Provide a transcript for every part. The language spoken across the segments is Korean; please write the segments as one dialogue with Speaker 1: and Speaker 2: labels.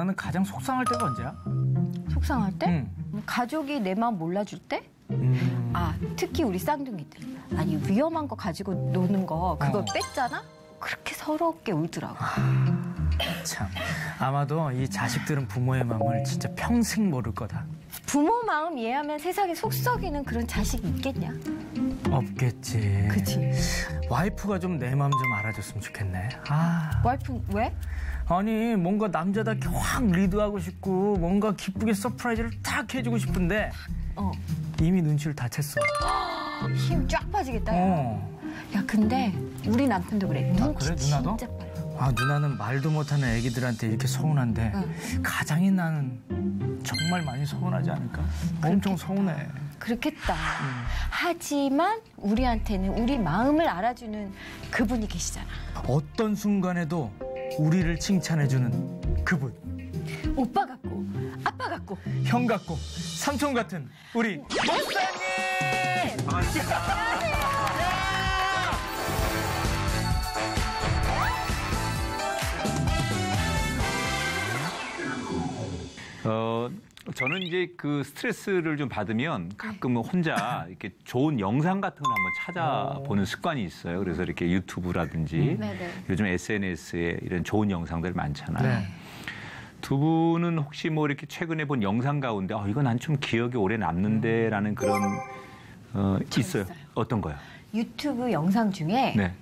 Speaker 1: 누나는 가장 속상할 때가 언제야?
Speaker 2: 속상할 때? 가족이 내 마음 몰라줄 때? 아, 특히 우리 쌍둥이들. 아니, 위험한 거 가지고 노는 거 그걸 뺐잖아? 그렇게 서럽게 울더라고.
Speaker 1: 참, 아마도 이 자식들은 부모의 마음을 진짜 평생 모를 거다.
Speaker 2: 부모 마음 이해하면 세상에 속 썩이는 그런 자식이 있겠냐?
Speaker 1: 없겠지.
Speaker 2: 그치.
Speaker 1: 와이프가 좀 내 마음 좀 알아줬으면 좋겠네.
Speaker 2: 와이프는 왜?
Speaker 1: 아니, 뭔가 남자답게 확 리드하고 싶고 뭔가 기쁘게 서프라이즈를 딱 해주고 싶은데 이미 눈치를 다 챘어.
Speaker 2: 힘 쫙 빠지겠다. 야, 근데 우리 남편도 그래. 눈치
Speaker 1: 그래? 누나도?
Speaker 2: 진짜 빨라.
Speaker 1: 누나는 말도 못하는 애기들한테 이렇게 서운한데 가장인 나는 정말 많이 서운하지 않을까? 엄청 서운해.
Speaker 2: 그렇겠다. 하지만 우리한테는 우리 마음을 알아주는 그분이 계시잖아.
Speaker 1: 어떤 순간에도 우리를 칭찬해주는 그분.
Speaker 2: 오빠 같고 아빠 같고
Speaker 1: 형 같고 삼촌 같은 우리 목사님!
Speaker 3: 반갑습니다. 저는 이제 그 스트레스를 좀 받으면 가끔은 혼자 이렇게 좋은 영상 같은 걸 한번 찾아보는 습관이 있어요. 그래서 이렇게 유튜브라든지 요즘 SNS에 이런 좋은 영상들 많잖아요.
Speaker 1: 네.
Speaker 3: 두 분은 혹시 뭐 이렇게 최근에 본 영상 가운데 이거 난 좀 기억에 오래 남는데라는 그런 있어요. 어떤 거요?
Speaker 2: 유튜브 영상 중에
Speaker 3: 네.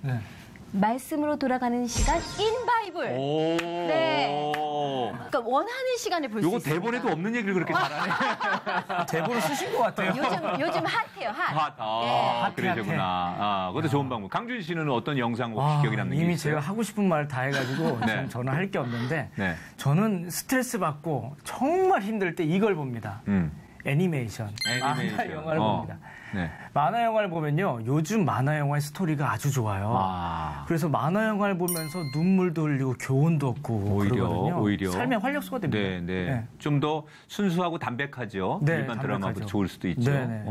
Speaker 2: 말씀으로 돌아가는 시간 인바이블. 네. 그러니까 원하는 시간에 볼 수 있어요.
Speaker 3: 요거 대본에도 없는 얘기를 그렇게 잘하네.
Speaker 1: 대본을 쓰신 것 같아요.
Speaker 2: 요즘 핫해요, 핫.
Speaker 3: 핫. 그러시구나. 그것도 좋은 방법. 강준 씨는 어떤 영상 혹시 기억이 남는 게
Speaker 1: 이미
Speaker 3: 있어요?
Speaker 1: 제가 하고 싶은 말 다 해가지고
Speaker 3: 네.
Speaker 1: 저는 할 게 없는데
Speaker 3: 네.
Speaker 1: 저는 스트레스 받고 정말 힘들 때 이걸 봅니다. 애니메이션. 만화 영화를 봅니다.
Speaker 3: 네.
Speaker 1: 만화 영화를 보면요, 요즘 만화 영화의 스토리가 아주 좋아요. 그래서 만화 영화를 보면서 눈물도 흘리고 교훈도 얻고 그러거든요.
Speaker 3: 오히려
Speaker 1: 삶의 활력소가 됩니다.
Speaker 3: 네. 좀 더 순수하고 담백하죠.
Speaker 1: 네,
Speaker 3: 일반 드라마보다
Speaker 1: 담백하죠.
Speaker 3: 좋을 수도 있죠.
Speaker 1: 네.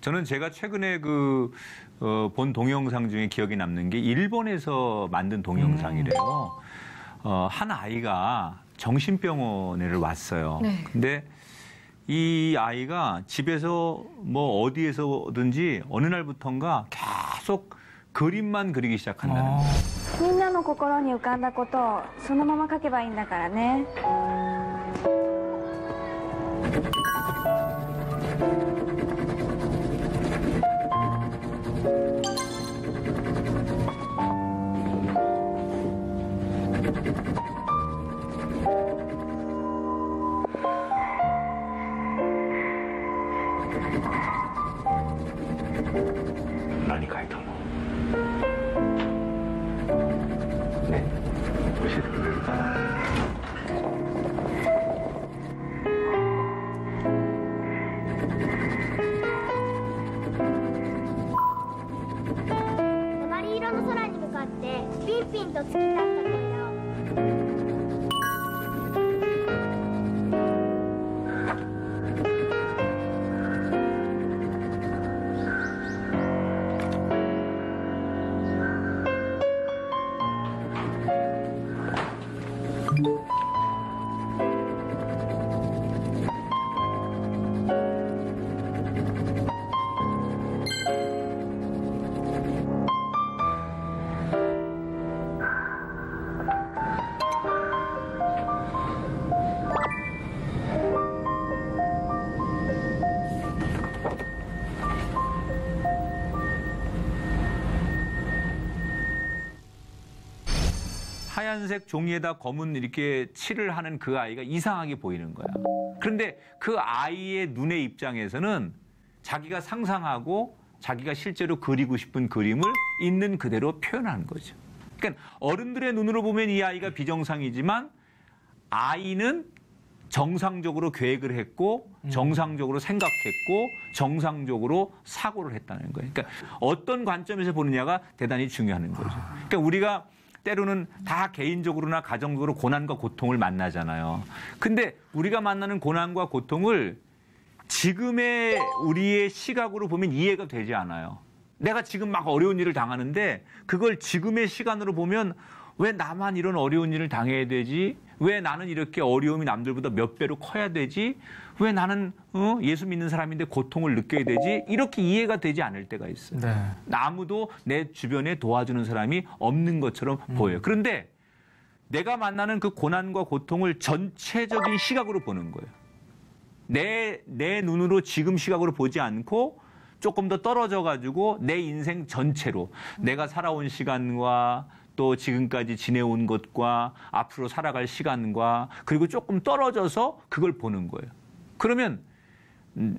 Speaker 3: 저는 제가 최근에 본 동영상 중에 기억이 남는 게 일본에서 만든 동영상이래요. 한 아이가 정신병원에를 왔어요.
Speaker 2: 네.
Speaker 3: 근데 이 아이가 집에서 뭐 어디에서든지 어느 날부턴가 계속 그림만 그리기 시작한다는 거예요.
Speaker 4: みんなの心に浮かんだことをそのまま書けばいいんだからね。
Speaker 5: 何書いたの？ね、教えてくれるかな？
Speaker 4: 鉛色の空に向かってピンピンと突き立ったのよ。
Speaker 3: 하얀색 종이에다 검은 이렇게 칠을 하는 그 아이가 이상하게 보이는 거야. 그런데 그 아이의 눈의 입장에서는 자기가 상상하고 자기가 실제로 그리고 싶은 그림을 있는 그대로 표현하는 거죠. 그러니까 어른들의 눈으로 보면 이 아이가 비정상이지만 아이는 정상적으로 계획을 했고 정상적으로 생각했고 정상적으로 사고를 했다는 거예요. 그러니까 어떤 관점에서 보느냐가 대단히 중요한 거죠. 그러니까 우리가 때로는 다 개인적으로나 가정적으로 고난과 고통을 만나잖아요. 근데 우리가 만나는 고난과 고통을 지금의 우리의 시각으로 보면 이해가 되지 않아요. 내가 지금 막 어려운 일을 당하는데 그걸 지금의 시간으로 보면 왜 나만 이런 어려운 일을 당해야 되지? 왜 나는 이렇게 어려움이 남들보다 몇 배로 커야 되지? 왜 나는 예수 믿는 사람인데 고통을 느껴야 되지? 이렇게 이해가 되지 않을 때가 있어요. 네. 아무도 내 주변에 도와주는 사람이 없는 것처럼 보여요. 그런데 내가 만나는 그 고난과 고통을 전체적인 시각으로 보는 거예요. 내 눈으로 지금 시각으로 보지 않고 조금 더 떨어져가지고 내 인생 전체로 내가 살아온 시간과 또 지금까지 지내온 것과 앞으로 살아갈 시간과 그리고 조금 떨어져서 그걸 보는 거예요. 그러면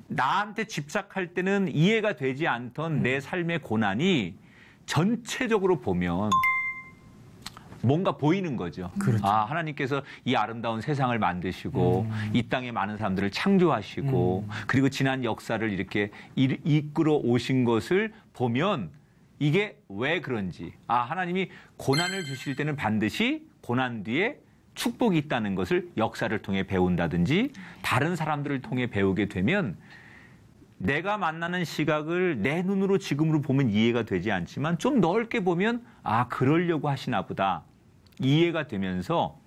Speaker 3: 나한테 집착할 때는 이해가 되지 않던 내 삶의 고난이 전체적으로 보면 뭔가 보이는 거죠.
Speaker 1: 그렇죠.
Speaker 3: 아, 하나님께서 이 아름다운 세상을 만드시고 이 땅에 많은 사람들을 창조하시고 그리고 지난 역사를 이렇게 이끌어 오신 것을 보면 이게 왜 그런지, 아, 하나님이 고난을 주실 때는 반드시 고난 뒤에 축복이 있다는 것을 역사를 통해 배운다든지 다른 사람들을 통해 배우게 되면 내가 만나는 시각을 내 눈으로 지금으로 보면 이해가 되지 않지만 좀 넓게 보면 아, 그러려고 하시나 보다 이해가 되면서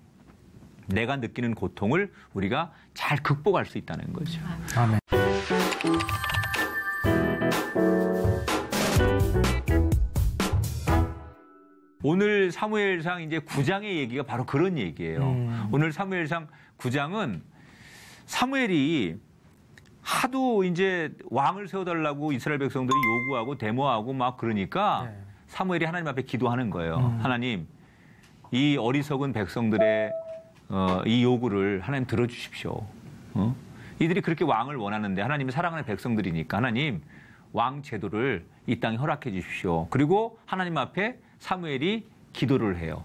Speaker 3: 내가 느끼는 고통을 우리가 잘 극복할 수 있다는 거죠.
Speaker 1: 아멘.
Speaker 3: 오늘 사무엘상 이제 9장의 얘기가 바로 그런 얘기예요. 오늘 사무엘상 9장은 사무엘이 하도 이제 왕을 세워달라고 이스라엘 백성들이 요구하고 데모하고 막 그러니까 네. 사무엘이 하나님 앞에 기도하는 거예요. 하나님, 이 어리석은 백성들의 이 요구를 하나님 들어주십시오. 이들이 그렇게 왕을 원하는데 하나님이 사랑하는 백성들이니까 하나님 왕 제도를 이 땅에 허락해 주십시오. 그리고 하나님 앞에 사무엘이 기도를 해요.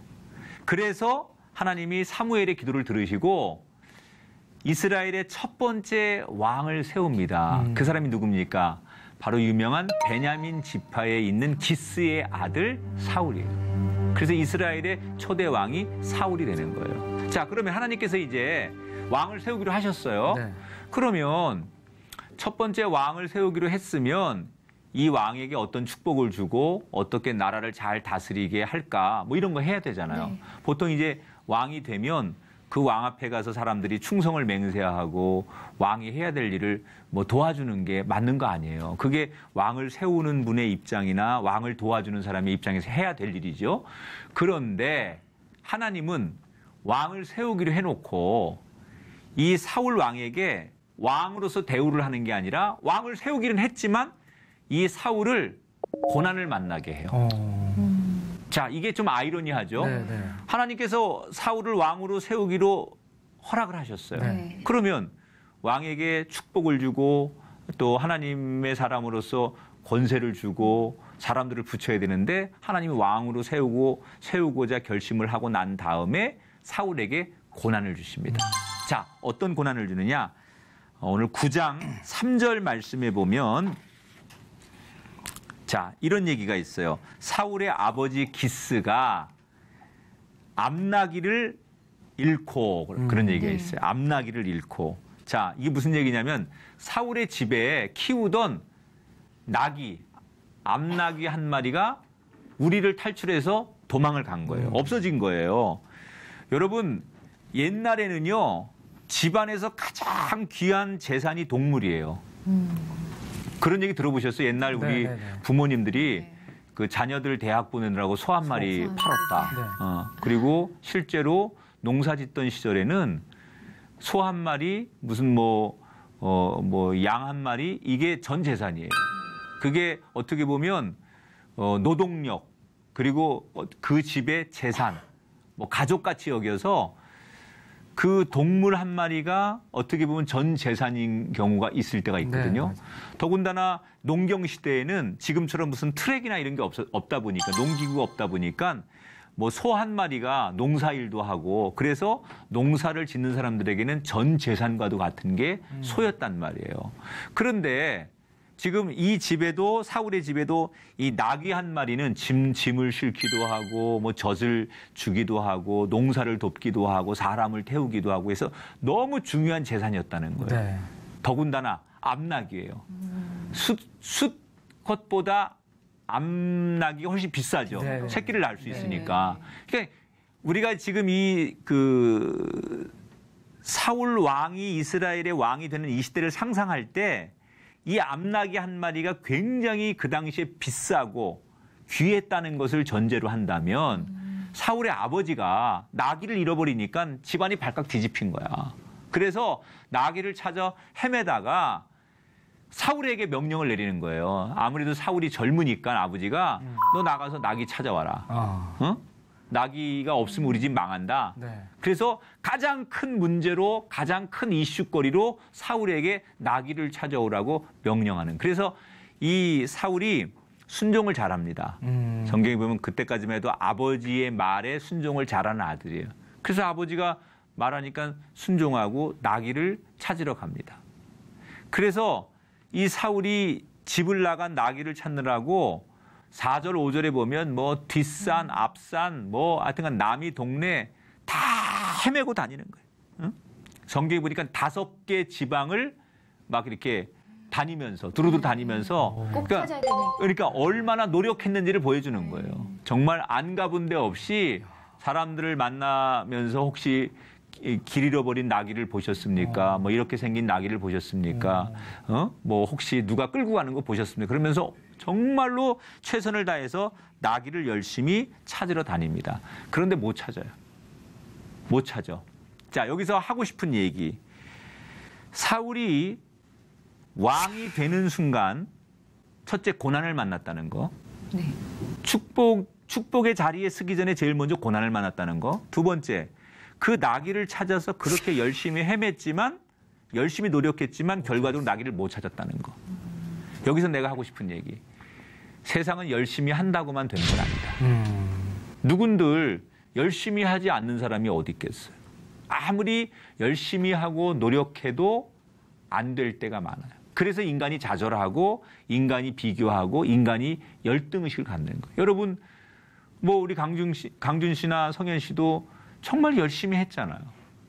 Speaker 3: 그래서 하나님이 사무엘의 기도를 들으시고 이스라엘의 첫 번째 왕을 세웁니다. 그 사람이 누굽니까? 바로 유명한 베냐민 지파에 있는 기스의 아들 사울이에요. 그래서 이스라엘의 초대 왕이 사울이 되는 거예요. 자, 그러면 하나님께서 이제 왕을 세우기로 하셨어요. 네. 그러면 첫 번째 왕을 세우기로 했으면 이 왕에게 어떤 축복을 주고 어떻게 나라를 잘 다스리게 할까 뭐 이런 거 해야 되잖아요. 네. 보통 이제 왕이 되면 그 왕 앞에 가서 사람들이 충성을 맹세하고 왕이 해야 될 일을 뭐 도와주는 게 맞는 거 아니에요. 그게 왕을 세우는 분의 입장이나 왕을 도와주는 사람의 입장에서 해야 될 일이죠. 그런데 하나님은 왕을 세우기로 해놓고 이 사울 왕에게 왕으로서 대우를 하는 게 아니라 왕을 세우기는 했지만 이 사울을 고난을 만나게 해요. 자, 이게 좀 아이러니하죠. 네네. 하나님께서 사울을 왕으로 세우기로 허락을 하셨어요. 네. 그러면 왕에게 축복을 주고 또 하나님의 사람으로서 권세를 주고 사람들을 붙여야 되는데 하나님이 왕으로 세우고자 결심을 하고 난 다음에 사울에게 고난을 주십니다. 자, 어떤 고난을 주느냐? 오늘 9장 3절 말씀에 보면 자, 이런 얘기가 있어요. 사울의 아버지 기스가 암나기를 잃고 그런 얘기가 있어요. 암나기를 잃고. 자, 이게 무슨 얘기냐면 사울의 집에 키우던 나기, 암나기 한 마리가 우리를 탈출해서 도망을 간 거예요. 없어진 거예요. 여러분, 옛날에는요, 집안에서 가장 귀한 재산이 동물이에요. 그런 얘기 들어보셨어요? 옛날 우리 부모님들이 그 자녀들 대학 보내느라고 소 한 마리 팔았다. 그리고 실제로 농사 짓던 시절에는 소 한 마리, 무슨 양 한 마리, 이게 전 재산이에요. 그게 어떻게 보면 노동력, 그리고 그 집의 재산, 가족같이 여겨서 그 동물 한 마리가 어떻게 보면 전 재산인 경우가 있을 때가 있거든요. 네, 더군다나 농경 시대에는 지금처럼 무슨 트랙이나 이런 게 없다 보니까, 농기구가 없다 보니까 소 한 마리가 농사일도 하고, 그래서 농사를 짓는 사람들에게는 전 재산과도 같은 게 소였단 말이에요. 그런데 지금 이 집에도, 사울의 집에도 이 나귀 한 마리는 짐을 싣기도 하고 젖을 주기도 하고 농사를 돕기도 하고 사람을 태우기도 하고 해서 너무 중요한 재산이었다는 거예요. 네. 더군다나 암나귀예요. 수컷보다 암나귀가 훨씬 비싸죠. 네. 새끼를 낳을 수 있으니까. 그러니까 우리가 지금 사울 왕이 이스라엘의 왕이 되는 이 시대를 상상할 때 이 암나귀 한 마리가 굉장히 그 당시에 비싸고 귀했다는 것을 전제로 한다면 사울의 아버지가 나귀를 잃어버리니까 집안이 발칵 뒤집힌 거야. 그래서 나귀를 찾아 헤매다가 사울에게 명령을 내리는 거예요. 아무래도 사울이 젊으니까 아버지가 너 나가서 나귀 찾아와라. 어? 나귀가 없으면 우리 집 망한다.
Speaker 1: 네.
Speaker 3: 그래서 가장 큰 문제로 가장 큰 이슈거리로 사울에게 나귀를 찾아오라고 명령하는. 그래서 이 사울이 순종을 잘합니다. 성경에 보면 그때까지만 해도 아버지의 말에 순종을 잘하는 아들이에요. 그래서 아버지가 말하니까 순종하고 나귀를 찾으러 갑니다. 그래서 이 사울이 집을 나간 나귀를 찾느라고 4절, 5절에 보면 뭐 뒷산, 앞산, 뭐 하여튼간 남이 동네 다 헤매고 다니는 거예요. 응? 성경에 보니까 5개 지방을 막 이렇게 다니면서 두루두루 다니면서
Speaker 2: 꼭 찾아야 되니까.
Speaker 3: 그러니까 얼마나 노력했는지를 보여주는 거예요. 정말 안 가본 데 없이 사람들을 만나면서 혹시 길 잃어버린 나귀를 보셨습니까? 뭐 이렇게 생긴 나귀를 보셨습니까? 뭐 혹시 누가 끌고 가는 거 보셨습니까? 그러면서 정말로 최선을 다해서 나귀를 열심히 찾으러 다닙니다. 그런데 못 찾아요. 못 찾아. 자, 여기서 하고 싶은 얘기. 사울이 왕이 되는 순간 첫째 고난을 만났다는 거.
Speaker 2: 네.
Speaker 3: 축복의 자리에 서기 전에 제일 먼저 고난을 만났다는 거. 두 번째, 그 나귀를 찾아서 그렇게 열심히 헤맸지만 열심히 노력했지만 결과적으로 나귀를 못 찾았다는 거. 여기서 내가 하고 싶은 얘기. 세상은 열심히 한다고만 되는 건 아니다. 누군들 열심히 하지 않는 사람이 어디 있겠어요. 아무리 열심히 하고 노력해도 안 될 때가 많아요. 그래서 인간이 좌절하고 인간이 비교하고 인간이 열등의식을 갖는 거예요. 여러분 뭐 우리 강준 씨나 성현 씨도 정말 열심히 했잖아요.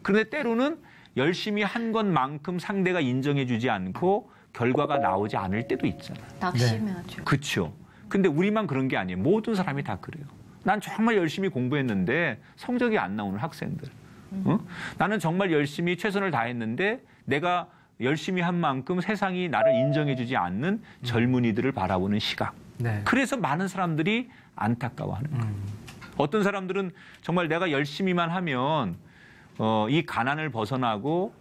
Speaker 3: 그런데 때로는 열심히 한 것만큼 상대가 인정해 주지 않고 결과가 나오지 않을 때도 있잖아요.
Speaker 2: 낙심하죠.
Speaker 3: 그렇죠. 근데 우리만 그런 게 아니에요. 모든 사람이 다 그래요. 난 정말 열심히 공부했는데 성적이 안 나오는 학생들. 나는 정말 열심히 최선을 다했는데 내가 열심히 한 만큼 세상이 나를 인정해 주지 않는 젊은이들을 바라보는 시각.
Speaker 1: 네.
Speaker 3: 그래서 많은 사람들이 안타까워하는 거예요. 어떤 사람들은 정말 내가 열심히만 하면 이 가난을 벗어나고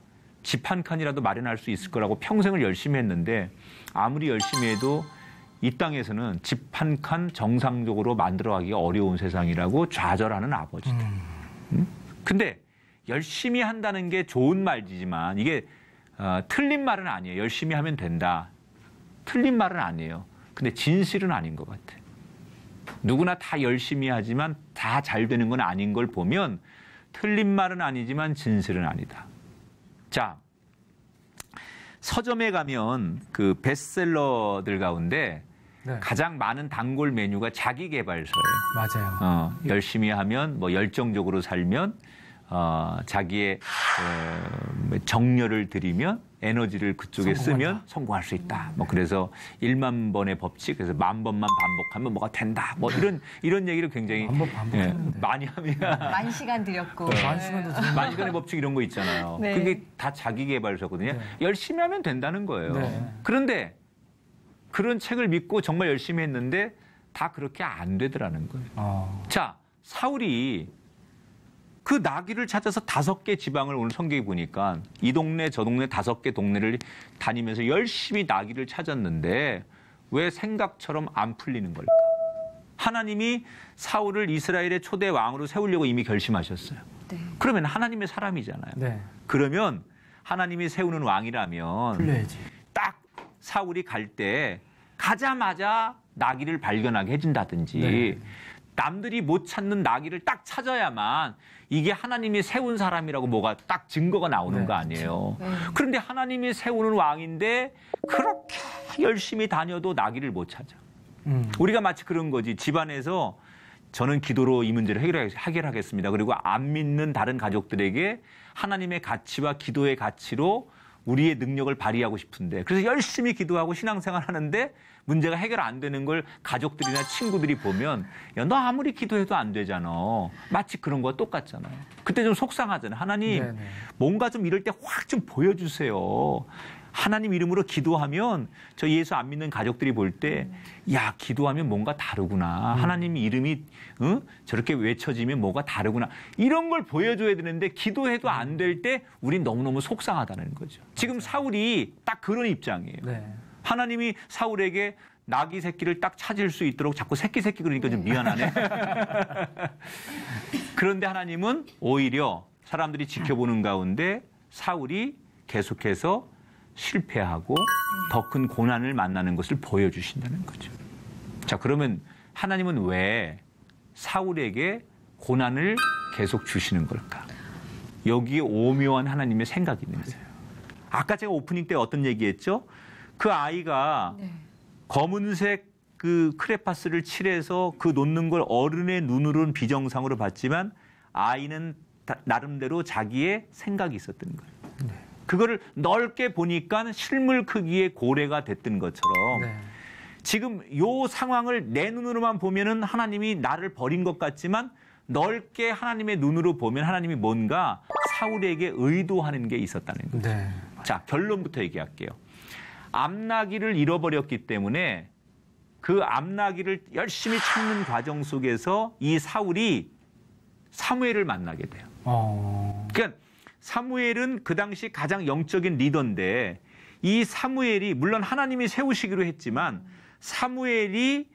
Speaker 3: 집 한 칸이라도 마련할 수 있을 거라고 평생을 열심히 했는데 아무리 열심히 해도 이 땅에서는 집 한 칸 정상적으로 만들어가기가 어려운 세상이라고 좌절하는 아버지들. 근데 열심히 한다는 게 좋은 말이지만 이게 틀린 말은 아니에요. 열심히 하면 된다. 틀린 말은 아니에요. 근데 진실은 아닌 것 같아요. 누구나 다 열심히 하지만 다 잘 되는 건 아닌 걸 보면 틀린 말은 아니지만 진실은 아니다. 자, 서점에 가면 그 베스트셀러들 가운데
Speaker 1: 네.
Speaker 3: 가장 많은 단골 메뉴가 자기계발서예요.
Speaker 1: 맞아요.
Speaker 3: 열심히 하면 뭐 열정적으로 살면 자기의 정열을 들이면 에너지를 그쪽에 쓰면 성공할 수 있다. 뭐 그래서 1만 번의 법칙, 그래서 10,000번만 반복하면 뭐가 된다. 뭐 이런 얘기를 굉장히 많이 하면
Speaker 2: 10,000시간 들였고
Speaker 3: 10,000시간의 법칙 이런 거 있잖아요.
Speaker 2: 네.
Speaker 3: 그게 다 자기계발서거든요.
Speaker 1: 네.
Speaker 3: 열심히 하면 된다는 거예요.
Speaker 1: 네.
Speaker 3: 그런데 그런 책을 믿고 정말 열심히 했는데 다 그렇게 안 되더라는 거예요. 자, 사울이 그 나귀를 찾아서 5개 지방을 오늘 성경에 보니까 이 동네 저 동네 5개 동네를 다니면서 열심히 나귀를 찾았는데 왜 생각처럼 안 풀리는 걸까? 하나님이 사울을 이스라엘의 초대 왕으로 세우려고 이미 결심하셨어요.
Speaker 2: 네.
Speaker 3: 그러면 하나님의 사람이잖아요.
Speaker 1: 네.
Speaker 3: 그러면 하나님이 세우는 왕이라면
Speaker 1: 풀려야지.
Speaker 3: 딱 사울이 갈 때 가자마자 나귀를 발견하게 해준다든지
Speaker 1: 네.
Speaker 3: 남들이 못 찾는 나귀를 딱 찾아야만 이게 하나님이 세운 사람이라고 뭐가 딱 증거가 나오는
Speaker 1: 네,
Speaker 3: 거 아니에요.
Speaker 2: 네.
Speaker 3: 그런데 하나님이 세우는 왕인데 그렇게 열심히 다녀도 나귀를 못 찾아. 우리가 마치 그런 거지. 집안에서 저는 기도로 이 문제를 해결하겠습니다. 그리고 안 믿는 다른 가족들에게 하나님의 가치와 기도의 가치로 우리의 능력을 발휘하고 싶은데 그래서 열심히 기도하고 신앙생활 하는데 문제가 해결 안 되는 걸 가족들이나 친구들이 보면 야, 너 아무리 기도해도 안 되잖아. 마치 그런 거와 똑같잖아요. 그때 좀 속상하잖아요. 하나님 네네. 뭔가 좀 이럴 때 확 좀 보여주세요. 하나님 이름으로 기도하면 저 예수 안 믿는 가족들이 볼 때 야 기도하면 뭔가 다르구나. 하나님 이름이 저렇게 외쳐지면 뭐가 다르구나. 이런 걸 보여줘야 되는데 기도해도 안 될 때 우린 너무너무 속상하다는 거죠. 지금 사울이 딱 그런 입장이에요. 네. 하나님이 사울에게 나귀 새끼를 딱 찾을 수 있도록 자꾸 새끼 그러니까 좀 미안하네. 그런데 하나님은 오히려 사람들이 지켜보는 가운데 사울이 계속해서 실패하고 더 큰 고난을 만나는 것을 보여주신다는 거죠. 자, 그러면 하나님은 왜 사울에게 고난을 계속 주시는 걸까? 여기에 오묘한 하나님의 생각이 있는 거예요. 아까 제가 오프닝 때 어떤 얘기했죠? 그 아이가 검은색 그 크레파스를 칠해서 그 놓는 걸 어른의 눈으로는 비정상으로 봤지만 아이는 나름대로 자기의 생각이 있었던 거예요. 그거를 넓게 보니까 실물 크기의 고래가 됐던 것처럼 지금 요 상황을 내 눈으로만 보면은 하나님이 나를 버린 것 같지만 넓게 하나님의 눈으로 보면 하나님이 뭔가 사울에게 의도하는 게 있었다는 거죠. 네. 자, 결론부터 얘기할게요. 암나귀를 잃어버렸기 때문에 그 암나귀를 열심히 찾는 과정 속에서 이 사울이 사무엘을 만나게 돼요. 그러니까 사무엘은 그 당시 가장 영적인 리더인데 이 사무엘이 물론 하나님이 세우시기로 했지만 사무엘의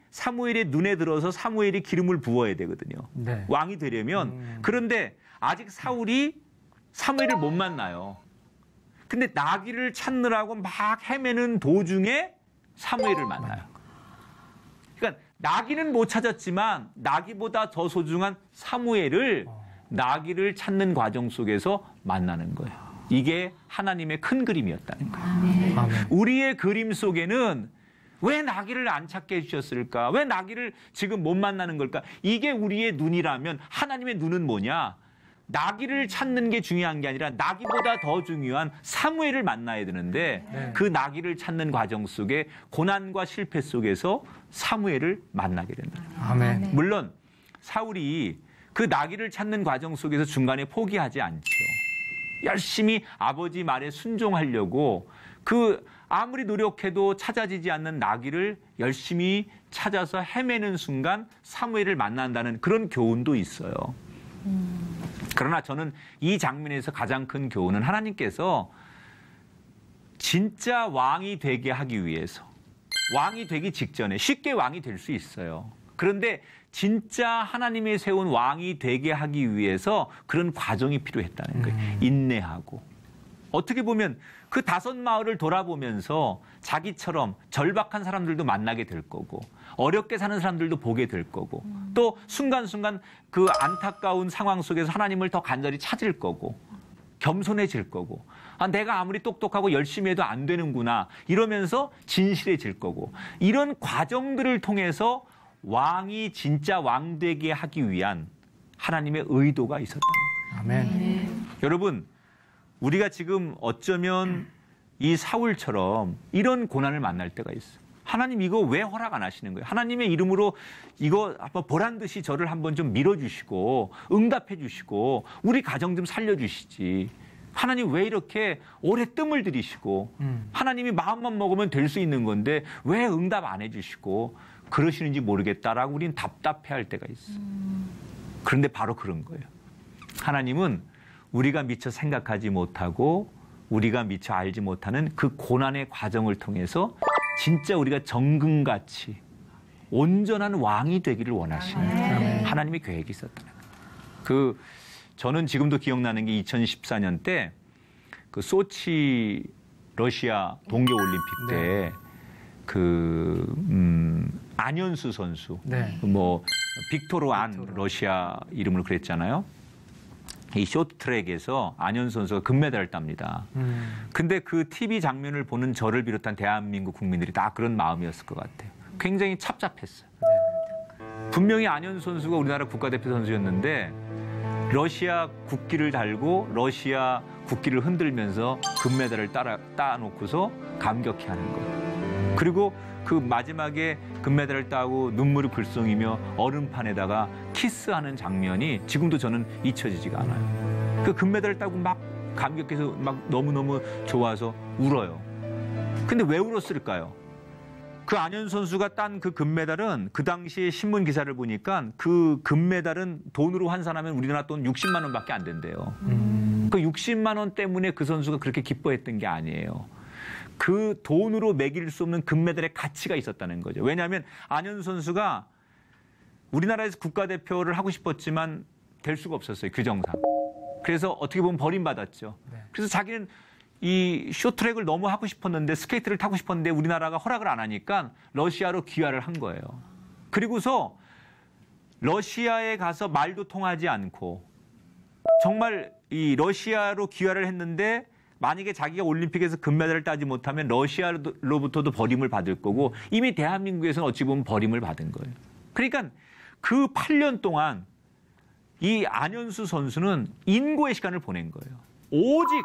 Speaker 3: 눈에 들어서 사무엘이 기름을 부어야 되거든요. 네. 왕이 되려면. 그런데 아직 사울이 사무엘을 못 만나요. 근데 나귀를 찾느라고 막 헤매는 도중에 사무엘을 만나요. 그러니까 나귀는 못 찾았지만 나귀보다 더 소중한 사무엘을 나귀를 찾는 과정 속에서 만나는 거예요. 이게 하나님의 큰 그림이었다는 거예요. 아멘. 우리의 그림 속에는 왜 나귀를 안 찾게 해주셨을까? 왜 나귀를 지금 못 만나는 걸까? 이게 우리의 눈이라면 하나님의 눈은 뭐냐? 나귀를 찾는 게 중요한 게 아니라 나귀보다 더 중요한 사무엘을 만나야 되는데 그 나귀를 찾는 과정 속에 고난과 실패 속에서 사무엘을 만나게 된다. 아멘. 물론 사울이 그 나귀를 찾는 과정 속에서 중간에 포기하지 않죠. 열심히 아버지 말에 순종하려고 그 아무리 노력해도 찾아지지 않는 나귀를 열심히 찾아서 헤매는 순간 사무엘을 만난다는 그런 교훈도 있어요. 그러나 저는 이 장면에서 가장 큰 교훈은 하나님께서 진짜 왕이 되게 하기 위해서 왕이 되기 직전에 쉽게 왕이 될 수 있어요. 그런데 진짜 하나님이 세운 왕이 되게 하기 위해서 그런 과정이 필요했다는 거예요. 인내하고. 어떻게 보면 그 5마을을 돌아보면서 자기처럼 절박한 사람들도 만나게 될 거고 어렵게 사는 사람들도 보게 될 거고 또 순간순간 그 안타까운 상황 속에서 하나님을 더 간절히 찾을 거고 겸손해질 거고 내가 아무리 똑똑하고 열심히 해도 안 되는구나 이러면서 진실해질 거고 이런 과정들을 통해서 왕이 진짜 왕 되게 하기 위한 하나님의 의도가 있었다는 거예요. 아멘. 여러분, 우리가 지금 어쩌면 이 사울처럼 이런 고난을 만날 때가 있어요. 하나님 이거 왜 허락 안 하시는 거예요? 하나님의 이름으로 이거 한번 보란 듯이 저를 한번 좀 밀어주시고 응답해 주시고 우리 가정 좀 살려주시지. 하나님 왜 이렇게 오래 뜸을 들이시고 하나님이 마음만 먹으면 될 수 있는 건데 왜 응답 안 해주시고 그러시는지 모르겠다라고 우리는 답답해할 때가 있어요. 그런데 바로 그런 거예요. 하나님은 우리가 미처 생각하지 못하고 우리가 미처 알지 못하는 그 고난의 과정을 통해서 진짜 우리가 정금같이 온전한 왕이 되기를 원하시는 하나님의 계획이 있었다는 거예요. 저는 지금도 기억나는 게 2014년 때 그 소치 러시아 동계올림픽 때 안현수 선수, 빅토르 안 러시아 이름으로 그랬잖아요. 이 쇼트트랙에서 안현수 선수가 금메달을 땁니다. 근데 그 TV 장면을 보는 저를 비롯한 대한민국 국민들이 다 그런 마음이었을 것 같아요. 굉장히 찹찹했어요. 분명히 안현수 선수가 우리나라 국가대표 선수였는데 러시아 국기를 달고 러시아 국기를 흔들면서 금메달을 따놓고서 감격해하는 거예요. 그리고 그 마지막에 금메달을 따고 눈물이 글썽이며 얼음판에다가 키스하는 장면이 지금도 저는 잊혀지지가 않아요. 그 금메달을 따고 막 감격해서 막 너무너무 좋아서 울어요. 근데 왜 울었을까요? 그 안현 선수가 딴 그 금메달은 그 당시에 신문 기사를 보니까 그 금메달은 돈으로 환산하면 우리나라 돈 60만 원밖에 안 된대요. 그 60만 원 때문에 그 선수가 그렇게 기뻐했던 게 아니에요. 그 돈으로 매길 수 없는 금메달의 가치가 있었다는 거죠. 왜냐하면 안현 선수가 우리나라에서 국가대표를 하고 싶었지만 될 수가 없었어요. 규정상. 그래서 어떻게 보면 버림받았죠. 그래서 자기는 이 쇼트트랙을 너무 하고 싶었는데 스케이트를 타고 싶었는데 우리나라가 허락을 안 하니까 러시아로 귀화를 한 거예요. 그리고서 러시아에 가서 말도 통하지 않고 정말 이 러시아로 귀화를 했는데 만약에 자기가 올림픽에서 금메달을 따지 못하면 러시아로부터도 버림을 받을 거고 이미 대한민국에서는 어찌 보면 버림을 받은 거예요. 그러니까 그 8년 동안 이 안현수 선수는 인고의 시간을 보낸 거예요. 오직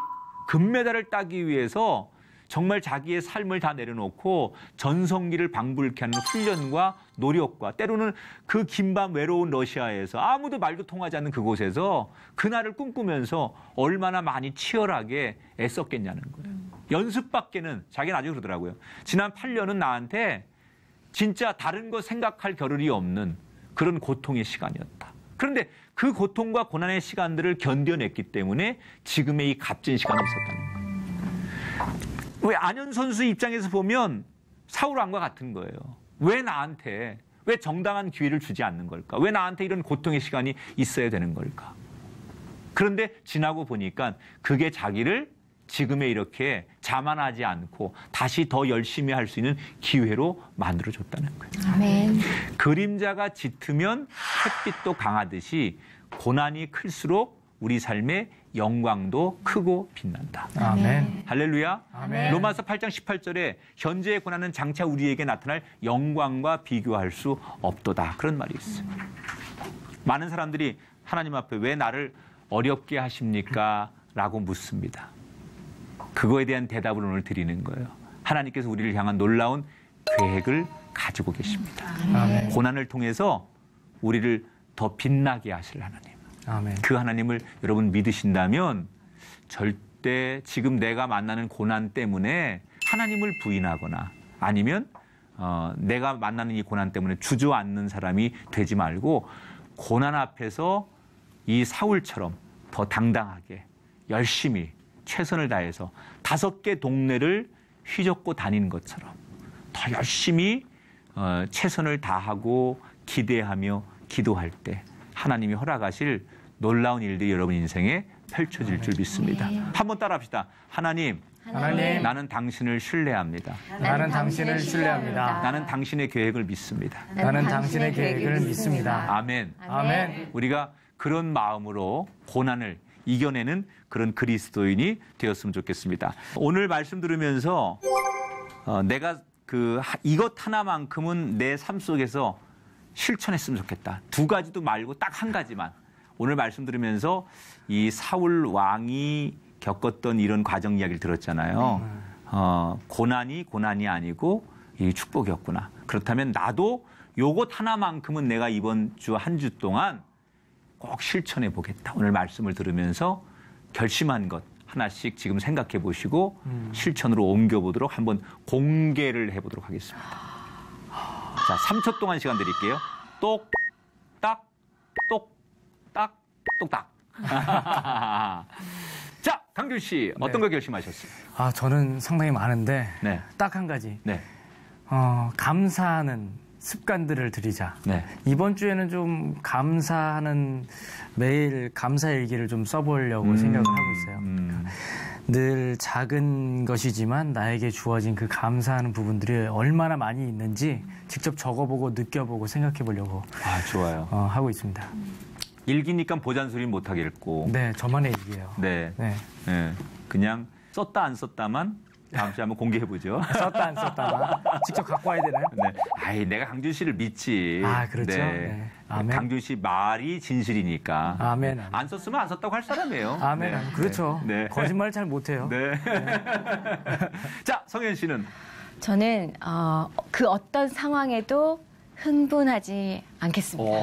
Speaker 3: 금메달을 따기 위해서 정말 자기의 삶을 다 내려놓고 전성기를 방불케 하는 훈련과 노력과 때로는 그 긴밤 외로운 러시아에서 아무도 말도 통하지 않는 그곳에서 그날을 꿈꾸면서 얼마나 많이 치열하게 애썼겠냐는 거예요. 연습밖에는 자기는 아주 그러더라고요. 지난 8년은 나한테 진짜 다른 거 생각할 겨를이 없는 그런 고통의 시간이었다. 그런데 그 고통과 고난의 시간들을 견뎌냈기 때문에 지금의 이 값진 시간이 있었다는 거예요. 왜 안현 선수 입장에서 보면 사울 왕과 같은 거예요. 왜 나한테, 왜 정당한 기회를 주지 않는 걸까? 왜 나한테 이런 고통의 시간이 있어야 되는 걸까? 그런데 지나고 보니까 그게 자기를 지금에 이렇게 자만하지 않고 다시 더 열심히 할 수 있는 기회로 만들어줬다는 거예요.
Speaker 2: 아멘.
Speaker 3: 그림자가 짙으면 햇빛도 강하듯이 고난이 클수록 우리 삶의 영광도 크고 빛난다.
Speaker 1: 아멘.
Speaker 3: 할렐루야.
Speaker 1: 아멘.
Speaker 3: 로마서 8장 18절에 현재의 고난은 장차 우리에게 나타날 영광과 비교할 수 없도다. 그런 말이 있어요. 많은 사람들이 하나님 앞에 왜 나를 어렵게 하십니까? 라고 묻습니다. 그거에 대한 대답을 오늘 드리는 거예요. 하나님께서 우리를 향한 놀라운 계획을 가지고 계십니다.
Speaker 1: 아멘.
Speaker 3: 고난을 통해서 우리를 더 빛나게 하실 하나님.
Speaker 1: 아멘.
Speaker 3: 그 하나님을 여러분 믿으신다면 절대 지금 내가 만나는 고난 때문에 하나님을 부인하거나 아니면 내가 만나는 이 고난 때문에 주저앉는 사람이 되지 말고 고난 앞에서 이 사울처럼 더 당당하게 열심히 최선을 다해서 5개 동네를 휘젓고 다니는 것처럼 더 열심히 최선을 다하고 기대하며 기도할 때 하나님이 허락하실 놀라운 일들이 여러분 인생에 펼쳐질 줄 믿습니다. 한번 따라합시다. 하나님, 나는 당신을 신뢰합니다.
Speaker 1: 나는 당신을 신뢰합니다.
Speaker 3: 나는 당신의 계획을 믿습니다.
Speaker 1: 나는 당신의 계획을 믿습니다.
Speaker 3: 아멘.
Speaker 1: 아멘.
Speaker 3: 우리가 그런 마음으로 고난을 이겨내는 그런 그리스도인이 되었으면 좋겠습니다. 오늘 말씀 들으면서 내가 이것 하나만큼은 내 삶 속에서 실천했으면 좋겠다. 2가지도 말고 딱 1가지만. 오늘 말씀 들으면서 이 사울 왕이 겪었던 이런 과정 이야기를 들었잖아요. 고난이 아니고 이 축복이었구나. 그렇다면 나도 요것 하나만큼은 내가 이번 주 한 주 동안 꼭 실천해 보겠다. 오늘 말씀을 들으면서 결심한 것 하나씩 지금 생각해 보시고 실천으로 옮겨보도록 한번 공개를 해보도록 하겠습니다. 자, 3초 동안 시간 드릴게요. 똑딱, 똑딱, 똑딱. 자, 강균 씨, 어떤 거 결심하셨어요?
Speaker 1: 저는 상당히 많은데
Speaker 3: 네.
Speaker 1: 딱 1가지.
Speaker 3: 네.
Speaker 1: 감사하는 습관들을 들이자.
Speaker 3: 네.
Speaker 1: 이번 주에는 좀 감사하는 매일 감사 일기를 좀 써보려고 생각을 하고 있어요. 그러니까 늘 작은 것이지만 나에게 주어진 그 감사하는 부분들이 얼마나 많이 있는지 직접 적어보고 느껴보고 생각해보려고
Speaker 3: 좋아요.
Speaker 1: 하고 있습니다.
Speaker 3: 일기니까 보잔소리는 못하겠고.
Speaker 1: 네, 저만의 일기예요.
Speaker 3: 네.
Speaker 1: 네.
Speaker 3: 네. 그냥 썼다 안 썼다만 다음 주에 한번 공개해보죠.
Speaker 1: 썼다 안 썼다. 직접 갖고 와야 되나요?
Speaker 3: 네. 아이, 내가 강준 씨를 믿지.
Speaker 1: 아, 그렇죠. 네. 아멘.
Speaker 3: 강준 씨 말이 진실이니까.
Speaker 1: 아멘.
Speaker 3: 안 썼으면 안 썼다고 할 사람이에요.
Speaker 1: 아멘.
Speaker 3: 네.
Speaker 1: 그렇죠.
Speaker 3: 네.
Speaker 1: 거짓말 잘 못해요.
Speaker 3: 네. 자, 성현 씨는?
Speaker 2: 저는 그 어떤 상황에도 흥분하지 않겠습니다.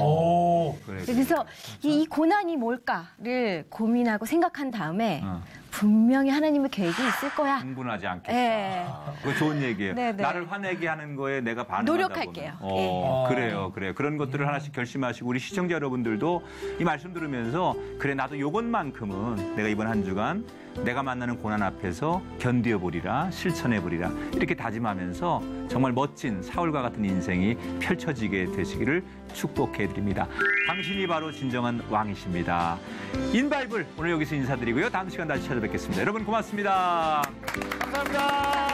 Speaker 3: 그래.
Speaker 2: 그래서 이 고난이 뭘까를 고민하고 생각한 다음에
Speaker 3: 어.
Speaker 2: 분명히 하나님의 계획이 있을 거야.
Speaker 3: 흥분하지 않겠다.
Speaker 2: 네.
Speaker 3: 그거 좋은 얘기예요.
Speaker 2: 네, 네.
Speaker 3: 나를 화내게 하는 거에 내가 반응하다
Speaker 2: 노력할게요.
Speaker 3: 보면. 그래요. 그런 것들을 하나씩 결심하시고 우리 시청자 여러분들도 이 말씀 들으면서 그래 나도 요것만큼은 내가 이번 한 주간 내가 만나는 고난 앞에서 견뎌보리라, 실천해보리라 이렇게 다짐하면서 정말 멋진 사울과 같은 인생이 펼쳐지게 되시기를 축복해드립니다. 당신이 바로 진정한 왕이십니다. 인바이블 오늘 여기서 인사드리고요. 다음 시간 다시 찾아뵙겠습니다. 여러분 고맙습니다. 감사합니다.